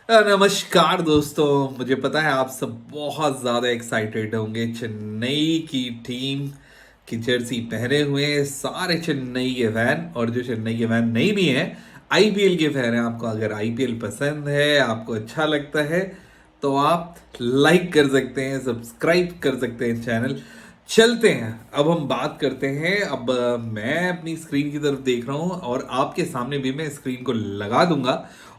नमस्कार दोस्तों। मुझे पता है आप सब बहुत ज़्यादा एक्साइटेड होंगे। चेन्नई की टीम की जर्सी पहने हुए सारे चेन्नई के फैन, और जो चेन्नई के फैन नहीं भी हैं, आईपीएल के फैन हैं। आपको अगर आईपीएल पसंद है, आपको अच्छा लगता है, तो आप लाइक कर सकते हैं, सब्सक्राइब कर सकते हैं चैनल। चलते हैं, अब हम बात करते हैं। अब मैं अपनी स्क्रीन की तरफ देख रहा हूं और आपके सामने भी मैं स्क्रीन को लगा दूंगा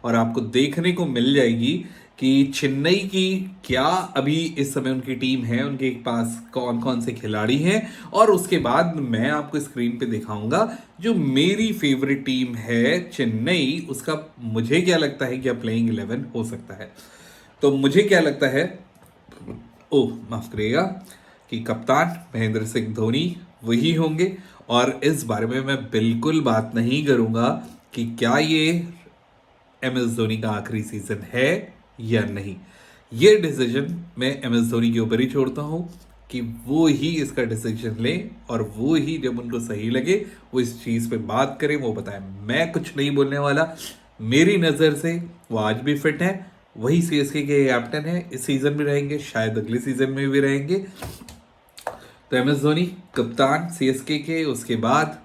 और आपको देखने को मिल जाएगी कि चेन्नई की क्या अभी इस समय उनकी टीम है, उनके पास कौन कौन से खिलाड़ी हैं। और उसके बाद मैं आपको स्क्रीन पे दिखाऊंगा जो मेरी फेवरेट टीम है चेन्नई, उसका मुझे क्या लगता है क्या प्लेइंग 11 हो सकता है। तो मुझे क्या लगता है, ओह माफ करिएगा, कि कप्तान महेंद्र सिंह धोनी वही होंगे। और इस बारे में मैं बिल्कुल बात नहीं करूंगा कि क्या ये एम एस धोनी का आखिरी सीजन है या नहीं। ये डिसीजन मैं एम एस धोनी के ऊपर ही छोड़ता हूं कि वो ही इसका डिसीजन ले, और वो ही जब उनको सही लगे वो इस चीज पे बात करें, वो बताएं। मैं कुछ नहीं बोलने वाला। मेरी नजर से वो आज भी फिट है, वही सीएसके के कैप्टन है, इस सीजन में रहेंगे, शायद अगले सीजन में भी रहेंगे। तो एम एस धोनी कप्तान सीएसके के, उसके बाद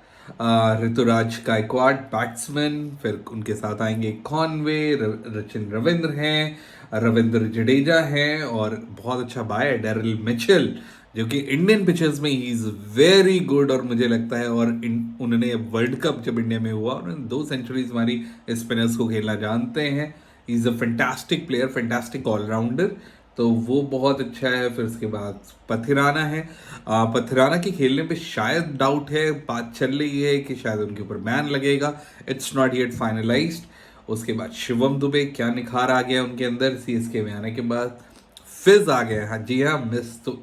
ऋतुराज गायकवाड़ बैट्समैन, फिर उनके साथ आएंगे कॉनवे, रचिन रविंद्र हैं, रविंद्र जडेजा हैं, और बहुत अच्छा बाय है डेरिल मिचेल, जो कि इंडियन पिचेस में ही इज वेरी गुड। और मुझे लगता है, और उन्होंने वर्ल्ड कप जब इंडिया में हुआ उन्होंने 2 सेंचुरीज मारी, स्पिनर्स को खेलना जानते हैं। Is a fantastic player, fantastic allrounder, तो वो बहुत अच्छा है। फिर उसके बाद पथिराना है। पथिराना के खेलने पे शायद डाउट है, बात चल रही है कि शायद उनके ऊपर बैन लगेगा। It's not yet finalised. उसके बाद शिवम दुबे, क्या निखार आ गया उनके अंदर सीएसके में आने के बाद। फिज आ गए, हाँ जी हाँ,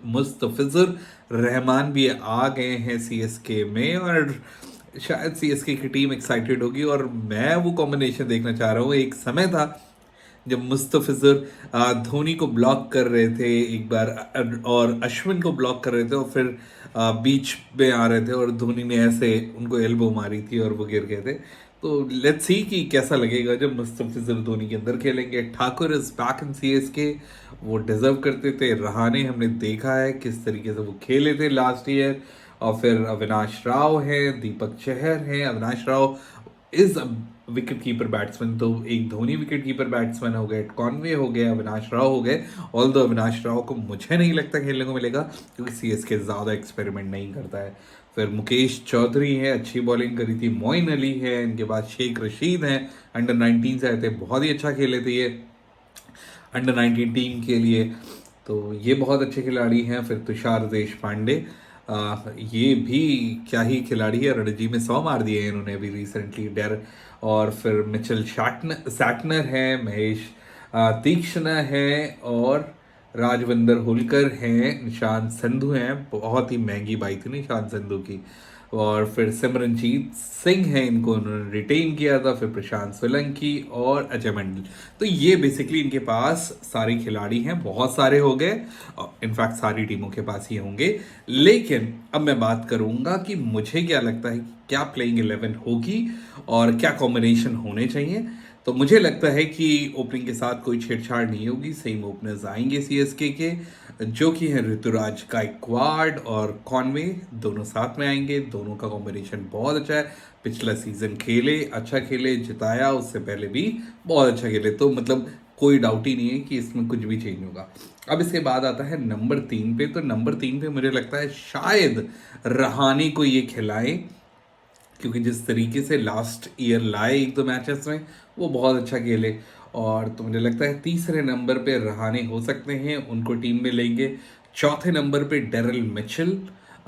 मुस्तफिजुर रहमान भी आ गए हैं सीएसके में, और शायद सीएसके की टीम एक्साइटेड होगी। और मैं वो कॉम्बिनेशन देखना चाह रहा हूँ। एक समय था जब मुस्तफिजुर धोनी को ब्लॉक कर रहे थे एक बार, और अश्विन को ब्लॉक कर रहे थे, और फिर बीच में आ रहे थे और धोनी ने ऐसे उनको एल्बो मारी थी और वो गिर गए थे। तो लेट्स सी कि कैसा लगेगा जब मुस्तफिजुर धोनी के अंदर खेलेंगे। Thakur is back in CSK, वो डिजर्व करते थे। रहाणे हमने देखा है किस तरीके से वो खेले थे लास्ट ईयर। और फिर अविनाश राव है, दीपक चहर है। Avinash Rao is wicket keeper batsman, तो एक धोनी विकेट कीपर बैट्समैन हो गए, कॉनवे हो गए, अविनाश राव हो गए। ऑल दो अविनाश राव को मुझे नहीं लगता खेलने को मिलेगा, क्योंकि सीएसके ज़्यादा एक्सपेरिमेंट नहीं करता है। फिर मुकेश चौधरी है, अच्छी बॉलिंग करी थी। मोइन अली है, इनके बाद शेख रशीद हैं, अंडर 19 से आए थे, बहुत ही अच्छा खेले थे ये अंडर 19 टीम के लिए, तो ये बहुत अच्छे खिलाड़ी हैं। फिर तुषार देश पांडे, ये भी क्या ही खिलाड़ी है, रणजी में 100 मार दिए हैं इन्होंने अभी रिसेंटली, डेर। और फिर मिचेल सैटनर है, महेश तीक्ष्ण है, और राजविंदर होलकर हैं, निशांत संधू हैं, बहुत ही महंगी बाई थी निशांत संधू की। और फिर सिमरनजीत सिंह है, इनको उन्होंने रिटेन किया था। फिर प्रशांत सोलंकी और अजय मंडल। तो ये बेसिकली इनके पास सारे खिलाड़ी हैं, बहुत सारे हो गए, इनफैक्ट सारी टीमों के पास ही होंगे। लेकिन अब मैं बात करूंगा कि मुझे क्या लगता है क्या प्लेइंग 11 होगी और क्या कॉम्बिनेशन होने चाहिए। तो मुझे लगता है कि ओपनिंग के साथ कोई छेड़छाड़ नहीं होगी, सेम ओपनर्स आएंगे सीएसके के, जो कि हैं ऋतुराज गायकवाड़ और कॉनवे, दोनों साथ में आएंगे। दोनों का कॉम्बिनेशन बहुत अच्छा है। पिछला सीजन खेले, अच्छा खेले, जिताया, उससे पहले भी बहुत अच्छा खेले, तो मतलब कोई डाउट ही नहीं है कि इसमें कुछ भी चेंज होगा। अब इसके बाद आता है नंबर 3 पे। तो नंबर 3 पे मुझे लगता है शायद रहाणे को ये खिलाए, क्योंकि जिस तरीके से लास्ट ईयर लाए एक दो मैचेस में, वो बहुत अच्छा खेले। और तो मुझे लगता है तीसरे नंबर पे रहाणे हो सकते हैं, उनको टीम में लेंगे। चौथे नंबर पे डेरिल मिचेल,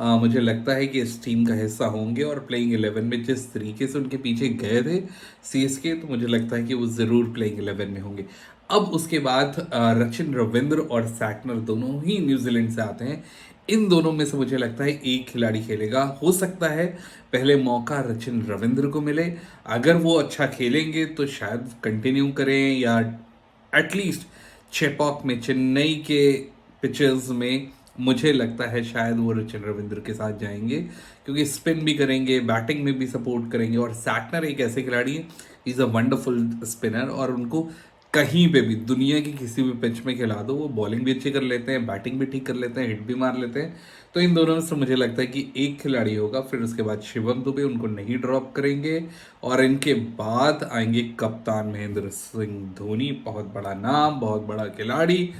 मुझे लगता है कि इस टीम का हिस्सा होंगे, और प्लेइंग 11 में जिस तरीके से उनके पीछे गए थे सीएसके, तो मुझे लगता है कि वो ज़रूर प्लेइंग 11 में होंगे। अब उसके बाद रचिन रविंद्र और सैटनर दोनों ही न्यूजीलैंड से आते हैं। इन दोनों में से मुझे लगता है एक खिलाड़ी खेलेगा। हो सकता है पहले मौका रचिन रविंद्र को मिले, अगर वो अच्छा खेलेंगे तो शायद कंटिन्यू करें, या एटलीस्ट चेपॉक में, चेन्नई के पिचेस में मुझे लगता है शायद वो रचिन रविंद्र के साथ जाएंगे, क्योंकि स्पिन भी करेंगे, बैटिंग में भी सपोर्ट करेंगे। और सैटनर एक ऐसे खिलाड़ी है, इज़ अ वंडरफुल स्पिनर, और उनको कहीं पे भी दुनिया की किसी भी पिच में खिला दो, वो बॉलिंग भी अच्छी कर लेते हैं, बैटिंग भी ठीक कर लेते हैं, हिट भी मार लेते हैं। तो इन दोनों में से मुझे लगता है कि एक खिलाड़ी होगा, फिर उसके बाद शिवम दुबे उनको नहीं ड्रॉप करेंगे। और इनके बाद आएंगे कप्तान महेंद्र सिंह धोनी, बहुत बड़ा नाम, बहुत बड़ा खिलाड़ी।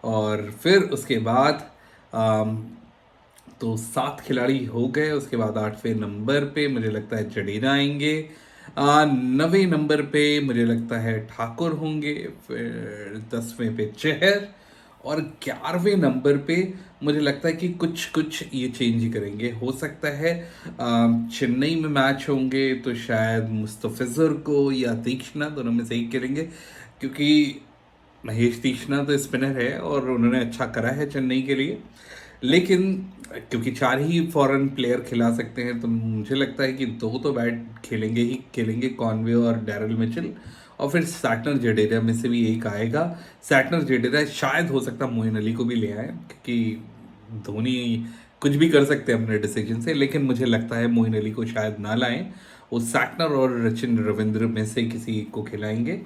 और फिर उसके बाद अम, तो 7 खिलाड़ी हो गए। उसके बाद 8वें नंबर पे मुझे लगता है जडेजा आएंगे। 9वें नंबर पे मुझे लगता है ठाकुर होंगे। फिर 10वें पे चहर। और 11वें नंबर पे मुझे लगता है कि कुछ कुछ ये चेंज ही करेंगे। हो सकता है चेन्नई में मैच होंगे तो शायद मुस्तफिजुर को या तीक्ष्णा, दोनों में से एक करेंगे। क्योंकि महेश तीक्ष्णा तो स्पिनर है और उन्होंने अच्छा करा है चेन्नई के लिए। लेकिन क्योंकि 4 ही फॉरेन प्लेयर खिला सकते हैं, तो मुझे लगता है कि 2 तो बैट खेलेंगे ही खेलेंगे, कॉनवे और डैरल मिचेल। और फिर सैटनर जडेजा में से भी एक आएगा। सैटनर जडेजा शायद हो सकता है मोइन अली को भी ले आए, क्योंकि धोनी कुछ भी कर सकते हैं अपने डिसीजन से। लेकिन मुझे लगता है मोइन अली को शायद ना लाएं, वो सैटनर और रचिन रविंद्र में से किसी एक को खिलाएंगे।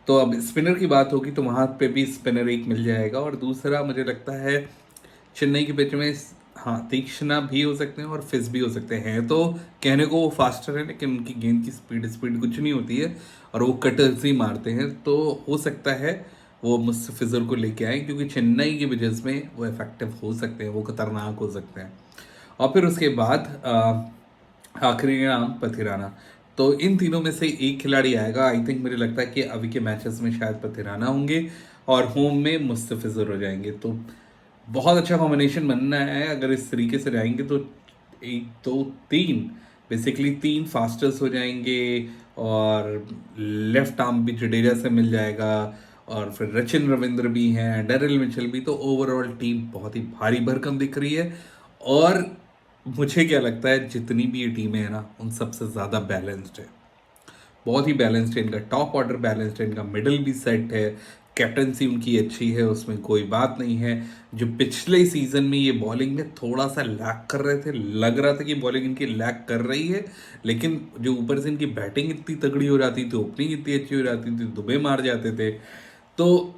तो अब स्पिनर की बात होगी तो वहां पे भी स्पिनर एक मिल जाएगा। और दूसरा मुझे लगता है चेन्नई के पिच में, हाँ, तीक्ष्णा भी हो सकते हैं और फिज भी हो सकते हैं। तो कहने को वो फास्टर है, लेकिन उनकी गेंद की स्पीड स्पीड कुछ नहीं होती है और वो कटर्स ही मारते हैं। तो हो सकता है वो मुस्तफिजुर को लेके आए, क्योंकि चेन्नई के पिचेस में वो इफेक्टिव हो सकते हैं, वो खतरनाक हो सकते हैं। और फिर उसके बाद आखिरी नाम पथिराना। तो इन तीनों में से एक खिलाड़ी आएगा। आई थिंक मुझे लगता है कि अभी के मैचेस में शायद पथिराना होंगे और होम में मुस्तफिजुर हो जाएंगे। तो बहुत अच्छा कॉम्बिनेशन बनना है। अगर इस तरीके से जाएंगे तो 1 2 3 बेसिकली 3 फास्टर्स हो जाएंगे। और लेफ्ट आर्म भी जडेजा से मिल जाएगा। और फिर रचिन रविंद्र भी हैं, डेरिल मिचेल भी। तो ओवरऑल टीम बहुत ही भारी भरकम दिख रही है। और मुझे क्या लगता है, जितनी भी ये टीमें हैं ना, उन सबसे ज़्यादा बैलेंस्ड है। बहुत ही बैलेंस्ड है। इनका टॉप ऑर्डर बैलेंस्ड है, इनका मिडिल भी सेट है, कैप्टनसी उनकी अच्छी है, उसमें कोई बात नहीं है। जो पिछले सीजन में ये बॉलिंग में थोड़ा सा लैग कर रहे थे, लग रहा था कि बॉलिंग इनकी लैग कर रही है, लेकिन जो ऊपर से इनकी बैटिंग इतनी तगड़ी हो जाती थी, ओपनिंग इतनी अच्छी हो जाती थी, दुबे मार जाते थे, तो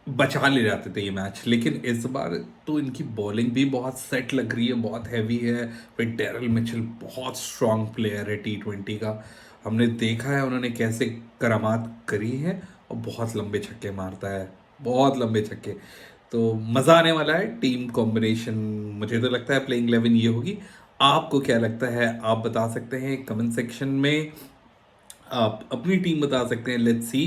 बचा ले जाते थे ये मैच। लेकिन इस बार तो इनकी बॉलिंग भी बहुत सेट लग रही है, बहुत हैवी है। फिर डेरल मिचेल बहुत स्ट्रांग प्लेयर है T20 का। हमने देखा है उन्होंने कैसे करामात करी है, और बहुत लंबे छक्के मारता है, बहुत लंबे छक्के। तो मज़ा आने वाला है टीम कॉम्बिनेशन। मुझे तो लगता है प्लेइंग 11 ये होगी। आपको क्या लगता है, आप बता सकते हैं कमेंट सेक्शन में। आप अपनी टीम बता सकते हैं। लेट्स सी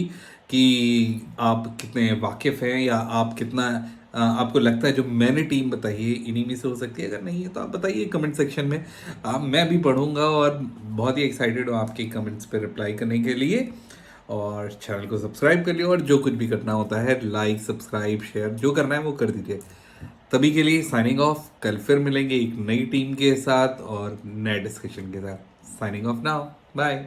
कि आप कितने वाकिफ हैं, या आप कितना आपको लगता है जो मैंने टीम बताई है इन्हीं में से हो सकती है। अगर नहीं है तो आप बताइए कमेंट सेक्शन में। मैं भी पढ़ूंगा और बहुत ही एक्साइटेड हूँ आपके कमेंट्स पे रिप्लाई करने के लिए। और चैनल को सब्सक्राइब कर लियो, और जो कुछ भी करना होता है, लाइक सब्सक्राइब शेयर जो करना है वो कर दीजिए। तभी के लिए साइनिंग ऑफ। कल फिर मिलेंगे एक नई टीम के साथ और नए डिस्कशन के साथ। Signing off now, bye.